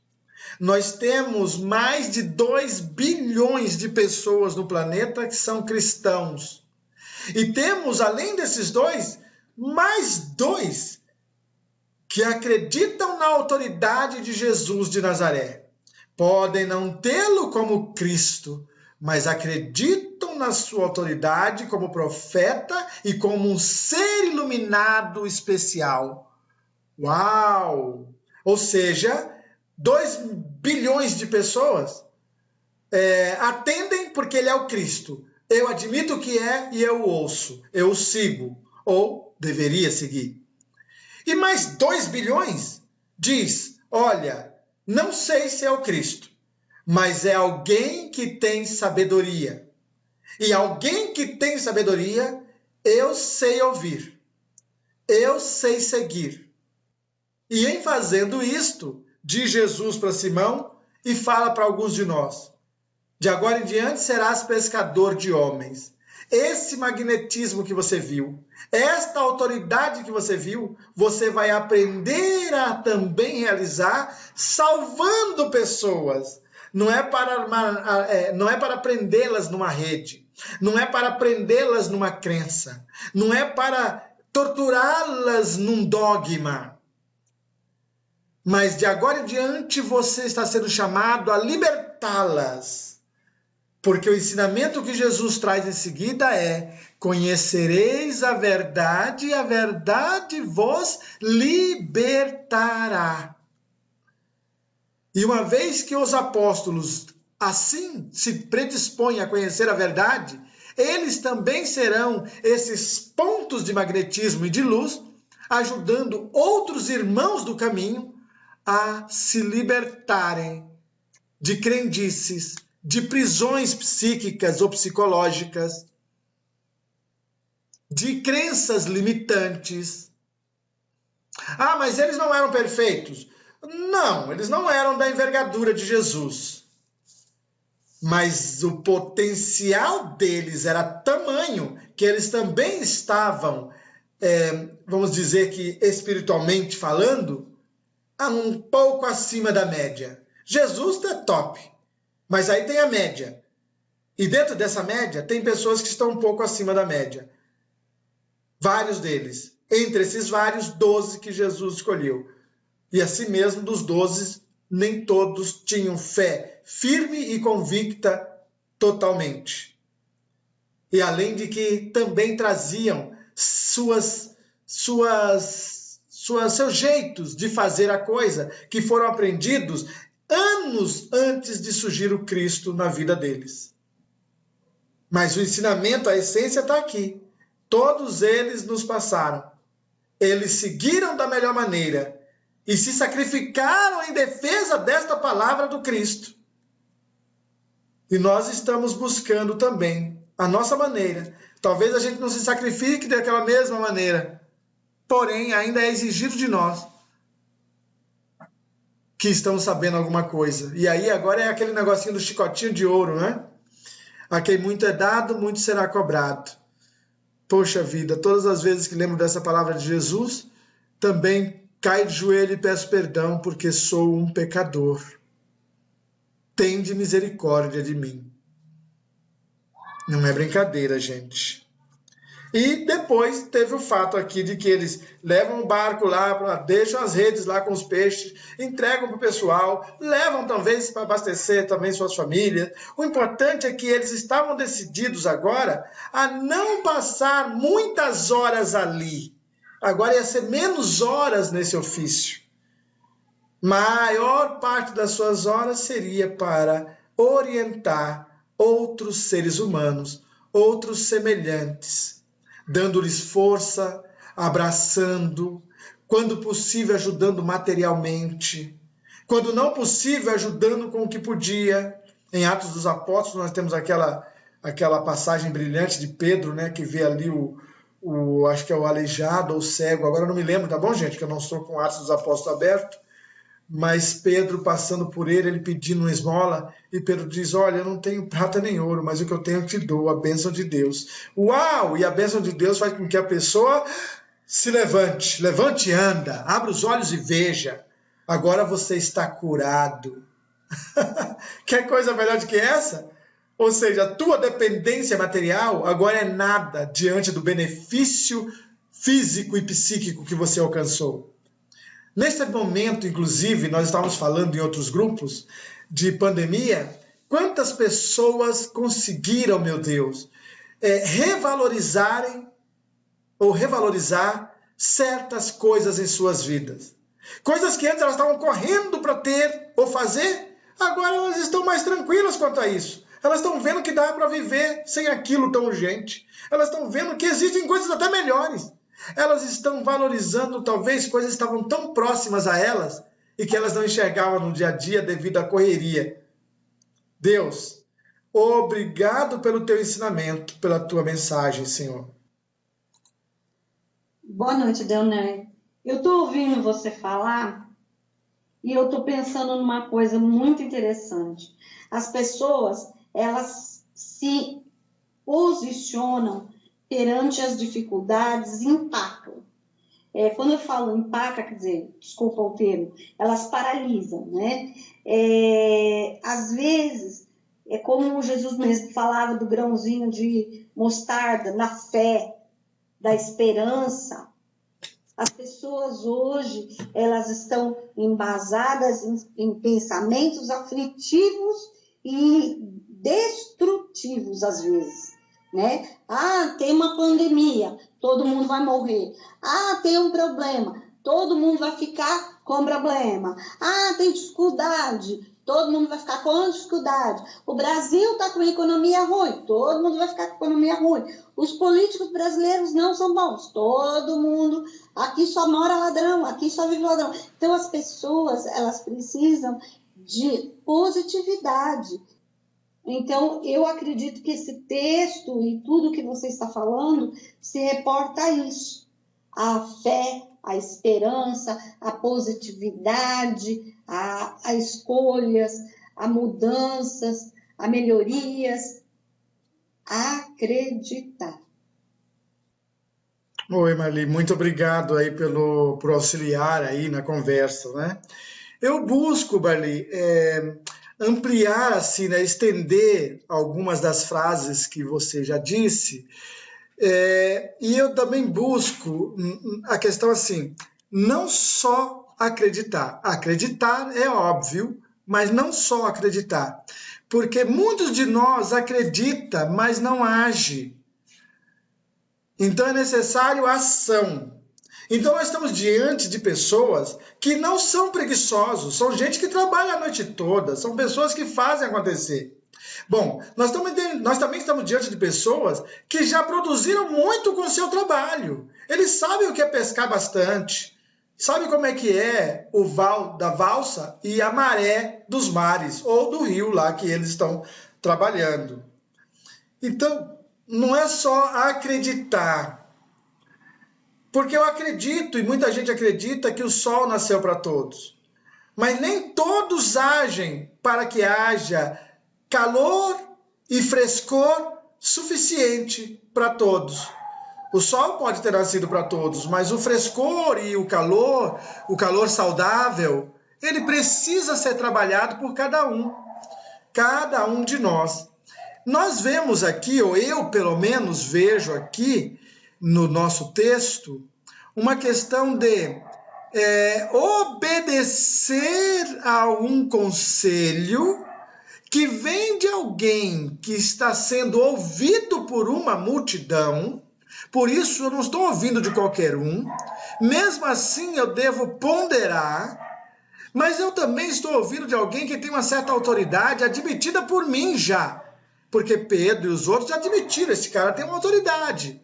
A: Nós temos mais de 2 bilhões de pessoas no planeta que são cristãos. E temos, além desses 2, mais 2 que acreditam na autoridade de Jesus de Nazaré. Podem não tê-lo como Cristo, mas acreditam na sua autoridade como profeta e como um ser iluminado especial. Uau! Ou seja, 2 bilhões de pessoas atendem porque ele é o Cristo. Eu admito que é e eu ouço, eu o sigo, ou deveria seguir. E mais 2 bilhões diz, olha, não sei se é o Cristo, mas é alguém que tem sabedoria. E alguém que tem sabedoria, eu sei ouvir, eu sei seguir. E em fazendo isto, diz Jesus para Simão e fala para alguns de nós, de agora em diante serás pescador de homens. Esse magnetismo que você viu, esta autoridade que você viu, você vai aprender a também realizar salvando pessoas. Não é para prendê-las numa rede, não é para prendê-las numa crença, não é para torturá-las num dogma. Mas de agora em diante você está sendo chamado a libertá-las. Porque o ensinamento que Jesus traz em seguida é: conhecereis a verdade e a verdade vos libertará. E uma vez que os apóstolos assim se predispõem a conhecer a verdade, eles também serão esses pontos de magnetismo e de luz, ajudando outros irmãos do caminho a se libertarem de crendices, de prisões psíquicas ou psicológicas, de crenças limitantes. Ah, mas eles não eram perfeitos. Não, eles não eram da envergadura de Jesus. Mas o potencial deles era tamanho que eles também estavam, vamos dizer que espiritualmente falando, um pouco acima da média. Jesus é top, mas aí tem a média. E dentro dessa média tem pessoas que estão um pouco acima da média. Vários deles. Entre esses vários, 12 que Jesus escolheu. E assim mesmo, dos 12, nem todos tinham fé firme e convicta totalmente. E além de que também traziam seus jeitos de fazer a coisa, que foram aprendidos anos antes de surgir o Cristo na vida deles. Mas o ensinamento, a essência está aqui. Todos eles nos passaram. Eles seguiram da melhor maneira e se sacrificaram em defesa desta palavra do Cristo. E nós estamos buscando também a nossa maneira. Talvez a gente não se sacrifique daquela mesma maneira, porém ainda é exigido de nós que estamos sabendo alguma coisa. E aí agora é aquele negocinho do chicotinho de ouro, né? A quem muito é dado, muito será cobrado. Poxa vida, todas as vezes que lembro dessa palavra de Jesus, também caio de joelho e peço perdão, porque sou um pecador. Tende misericórdia de mim. Não é brincadeira, gente. E depois teve o fato aqui de que eles levam o barco lá, deixam as redes lá com os peixes, entregam para o pessoal, levam talvez para abastecer também suas famílias. O importante é que eles estavam decididos agora a não passar muitas horas ali. Agora ia ser menos horas nesse ofício. Maior parte das suas horas seria para orientar outros seres humanos, outros semelhantes, dando-lhes força, abraçando, quando possível ajudando materialmente, quando não possível ajudando com o que podia. Em Atos dos Apóstolos nós temos aquela passagem brilhante de Pedro, né, que vê ali acho que é o aleijado ou o cego, agora eu não me lembro, tá bom, gente, que eu não estou com Atos dos Apóstolos aberto, mas Pedro passando por ele pedindo uma esmola, e Pedro diz, olha, eu não tenho prata nem ouro, mas o que eu tenho eu te dou, a bênção de Deus. Uau! E a bênção de Deus faz com que a pessoa se levante e anda, abra os olhos e veja, agora você está curado. Quer coisa melhor do que essa? Ou seja, a tua dependência material agora é nada diante do benefício físico e psíquico que você alcançou. Neste momento, inclusive, nós estávamos falando em outros grupos de pandemia, quantas pessoas conseguiram, meu Deus, revalorizar certas coisas em suas vidas. Coisas que antes elas estavam correndo para ter ou fazer, agora elas estão mais tranquilas quanto a isso. Elas estão vendo que dá para viver sem aquilo tão urgente. Elas estão vendo que existem coisas até melhores. Elas estão valorizando, talvez, coisas que estavam tão próximas a elas e que elas não enxergavam no dia a dia devido à correria. Deus, obrigado pelo teu ensinamento, pela tua mensagem, Senhor.
B: Boa noite, Deonir. Eu estou ouvindo você falar e eu estou pensando numa coisa muito interessante. As pessoas, elas se posicionam perante as dificuldades e empacam. Quando eu falo empaca, quer dizer, desculpa o termo, elas paralisam, né? Às vezes, é como Jesus mesmo falava do grãozinho de mostarda, na fé, da esperança. As pessoas hoje, elas estão embasadas em pensamentos aflitivos e destrutivos, às vezes. Né? Ah, tem uma pandemia, todo mundo vai morrer. Ah, tem um problema, todo mundo vai ficar com problema. Ah, tem dificuldade, todo mundo vai ficar com dificuldade. O Brasil está com uma economia ruim, todo mundo vai ficar com economia ruim. Os políticos brasileiros não são bons, todo mundo, aqui só mora ladrão, aqui só vive ladrão. Então as pessoas, elas precisam de positividade. Então, eu acredito que esse texto e tudo que você está falando se reporta a isso. A fé, a esperança, a positividade, a escolhas, a mudanças, a melhorias. Acreditar.
A: Oi, Marli, muito obrigado aí por auxiliar aí na conversa, né? Eu busco, Marli, ampliar, assim, né, estender algumas das frases que você já disse, e eu também busco a questão assim, não só acreditar. Acreditar é óbvio, mas não só acreditar. Porque muitos de nós acreditam, mas não agem. Então é necessário ação. Então nós estamos diante de pessoas que não são preguiçosos, são gente que trabalha a noite toda, são pessoas que fazem acontecer. Bom, nós também estamos diante de pessoas que já produziram muito com o seu trabalho. Eles sabem o que é pescar bastante, sabem como é que é o val da valsa e a maré dos mares ou do rio lá que eles estão trabalhando. Então, não é só acreditar, porque eu acredito, e muita gente acredita, que o sol nasceu para todos, mas nem todos agem para que haja calor e frescor suficiente para todos. O sol pode ter nascido para todos, mas o frescor e o calor saudável, ele precisa ser trabalhado por cada um de nós. Nós vemos aqui, ou eu pelo menos vejo aqui no nosso texto, uma questão de obedecer a um conselho que vem de alguém que está sendo ouvido por uma multidão. Por isso eu não estou ouvindo de qualquer um, mesmo assim eu devo ponderar, mas eu também estou ouvindo de alguém que tem uma certa autoridade admitida por mim já. Porque Pedro e os outros já admitiram, esse cara tem uma autoridade.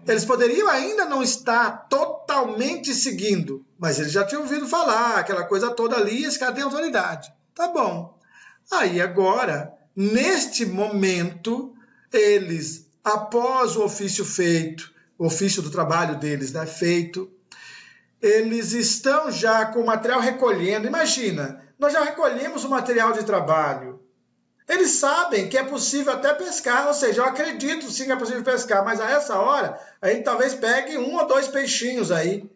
A: Eles poderiam ainda não estar totalmente seguindo, mas eles já tinham ouvido falar, aquela coisa toda ali, esse cara tem autoridade. Tá bom. Aí agora, neste momento, eles, após o ofício feito, o ofício do trabalho deles, né, feito, eles estão já com o material recolhendo. Imagina, nós já recolhemos o material de trabalho. Eles sabem que é possível até pescar, ou seja, eu acredito sim que é possível pescar, mas a essa hora a gente talvez pegue 1 ou 2 peixinhos aí,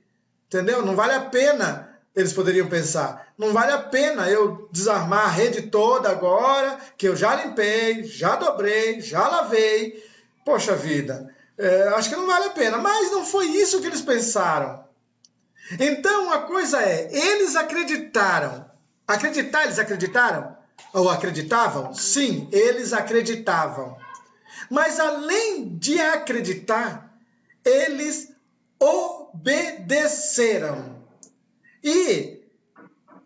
A: entendeu? Não vale a pena, eles poderiam pensar, não vale a pena eu desarmar a rede toda agora, que eu já limpei, já dobrei, já lavei, poxa vida, acho que não vale a pena, mas não foi isso que eles pensaram. Então a coisa eles acreditaram, eles acreditaram? Ou acreditavam? Sim, eles acreditavam. Mas além de acreditar, eles obedeceram. E,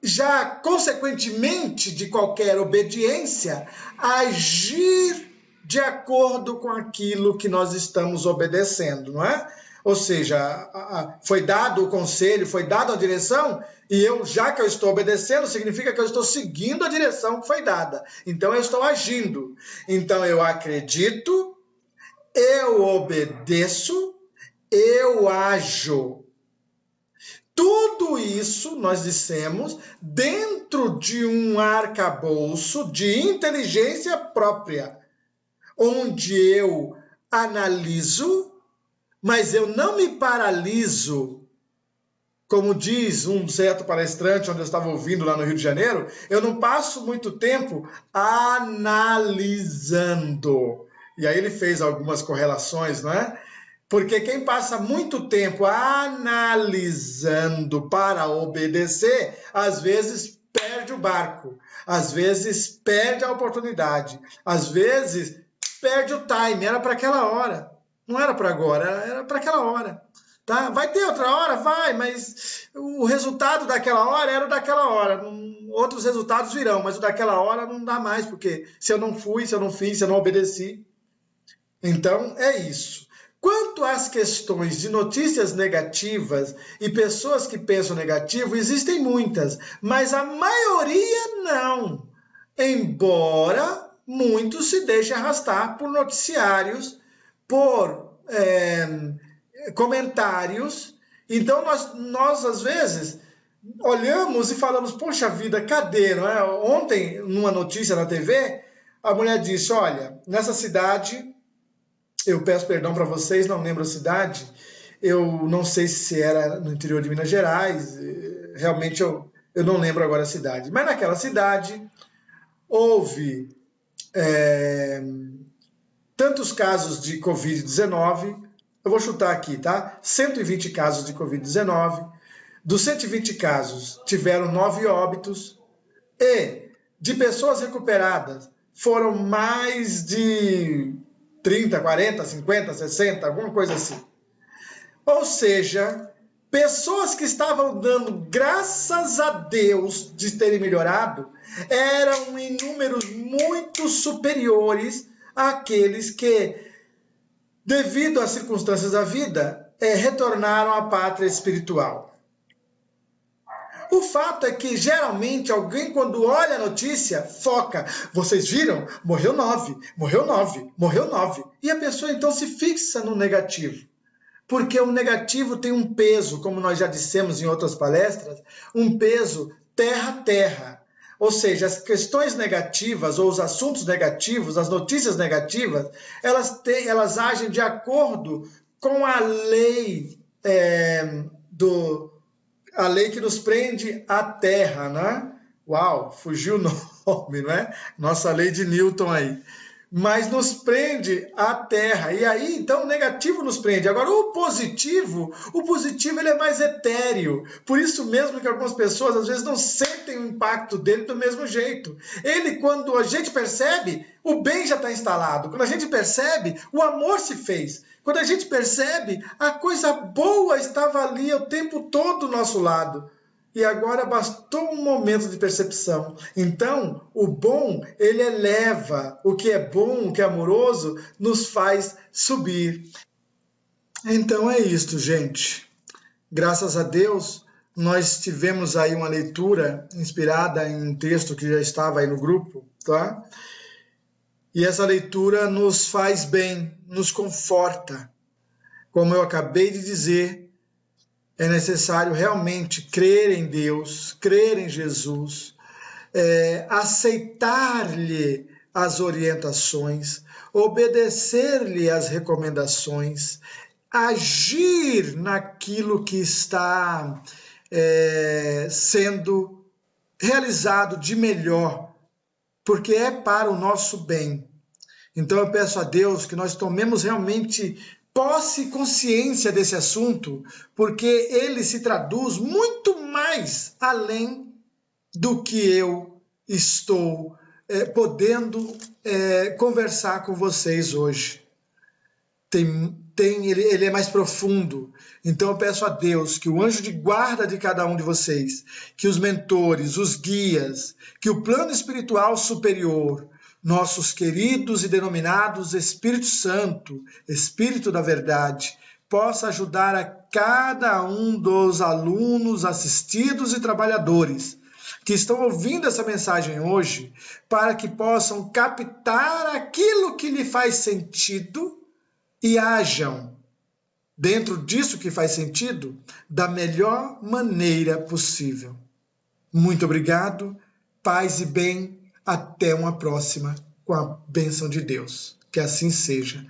A: já consequentemente de qualquer obediência, agir de acordo com aquilo que nós estamos obedecendo, não é? Ou seja, foi dado o conselho, foi dada a direção, e já que eu estou obedecendo, significa que eu estou seguindo a direção que foi dada. Então eu estou agindo. Então eu acredito, eu obedeço, eu ajo. Tudo isso, nós dissemos, dentro de um arcabouço de inteligência própria, onde eu analiso, mas eu não me paraliso, como diz um certo palestrante onde eu estava ouvindo lá no Rio de Janeiro, eu não passo muito tempo analisando. E aí ele fez algumas correlações, não é? Porque quem passa muito tempo analisando para obedecer, às vezes perde o barco, às vezes perde a oportunidade, às vezes perde o time, era para aquela hora. Não era para agora, era para aquela hora. Tá? Vai ter outra hora? Vai, mas o resultado daquela hora era o daquela hora. Outros resultados virão, mas o daquela hora não dá mais, porque se eu não fui, se eu não fiz, se eu não obedeci. Então, é isso. Quanto às questões de notícias negativas e pessoas que pensam negativo, existem muitas, mas a maioria não. embora muitos se deixem arrastar por noticiários, por comentários. Então, nós, às vezes, olhamos e falamos, poxa vida, cadê? Não é? Ontem, numa notícia na TV, a mulher disse, olha, nessa cidade, eu peço perdão para vocês, não lembro a cidade, eu não sei se era no interior de Minas Gerais, realmente eu não lembro agora a cidade, mas naquela cidade houve tantos casos de Covid-19, eu vou chutar aqui, tá? 120 casos de Covid-19, dos 120 casos tiveram 9 óbitos, e de pessoas recuperadas foram mais de 30, 40, 50, 60, alguma coisa assim. Ou seja, pessoas que estavam dando graças a Deus de terem melhorado eram em números muito superiores àqueles que, devido às circunstâncias da vida, retornaram à pátria espiritual. O fato é que, geralmente, alguém, quando olha a notícia, foca. Vocês viram? Morreu 9, morreu 9, morreu 9. E a pessoa, então, se fixa no negativo. Porque o negativo tem um peso, como nós já dissemos em outras palestras, um peso terra-terra. Ou seja, as questões negativas ou os assuntos negativos, as notícias negativas, elas agem de acordo com a lei a lei que nos prende à terra, né? Uau, fugiu o nome, não é? Nossa lei de Newton aí. Mas nos prende à terra. E aí, então, o negativo nos prende. Agora, o positivo ele é mais etéreo. Por isso mesmo que algumas pessoas, às vezes, não sentem o impacto dele do mesmo jeito. Ele, quando a gente percebe, o bem já está instalado. Quando a gente percebe, o amor se fez. Quando a gente percebe, a coisa boa estava ali o tempo todo do nosso lado. E agora bastou um momento de percepção. Então, o bom, ele eleva. O que é bom, o que é amoroso, nos faz subir. Então é isto, gente. Graças a Deus, nós tivemos aí uma leitura inspirada em um texto que já estava aí no grupo, tá? E essa leitura nos faz bem, nos conforta. Como eu acabei de dizer, é necessário realmente crer em Deus, crer em Jesus, aceitar-lhe as orientações, obedecer-lhe as recomendações, agir naquilo que está sendo realizado de melhor, porque é para o nosso bem. Então eu peço a Deus que nós tomemos realmente posse e consciência desse assunto, porque ele se traduz muito mais além do que eu estou podendo conversar com vocês hoje. Ele é mais profundo. Então eu peço a Deus que o anjo de guarda de cada um de vocês, que os mentores, os guias, que o plano espiritual superior, nossos queridos e denominados Espírito Santo, Espírito da Verdade, possa ajudar a cada um dos alunos, assistidos e trabalhadores que estão ouvindo essa mensagem hoje, para que possam captar aquilo que lhe faz sentido e ajam dentro disso que faz sentido da melhor maneira possível. Muito obrigado, paz e bem. Até uma próxima, com a bênção de Deus. Que assim seja.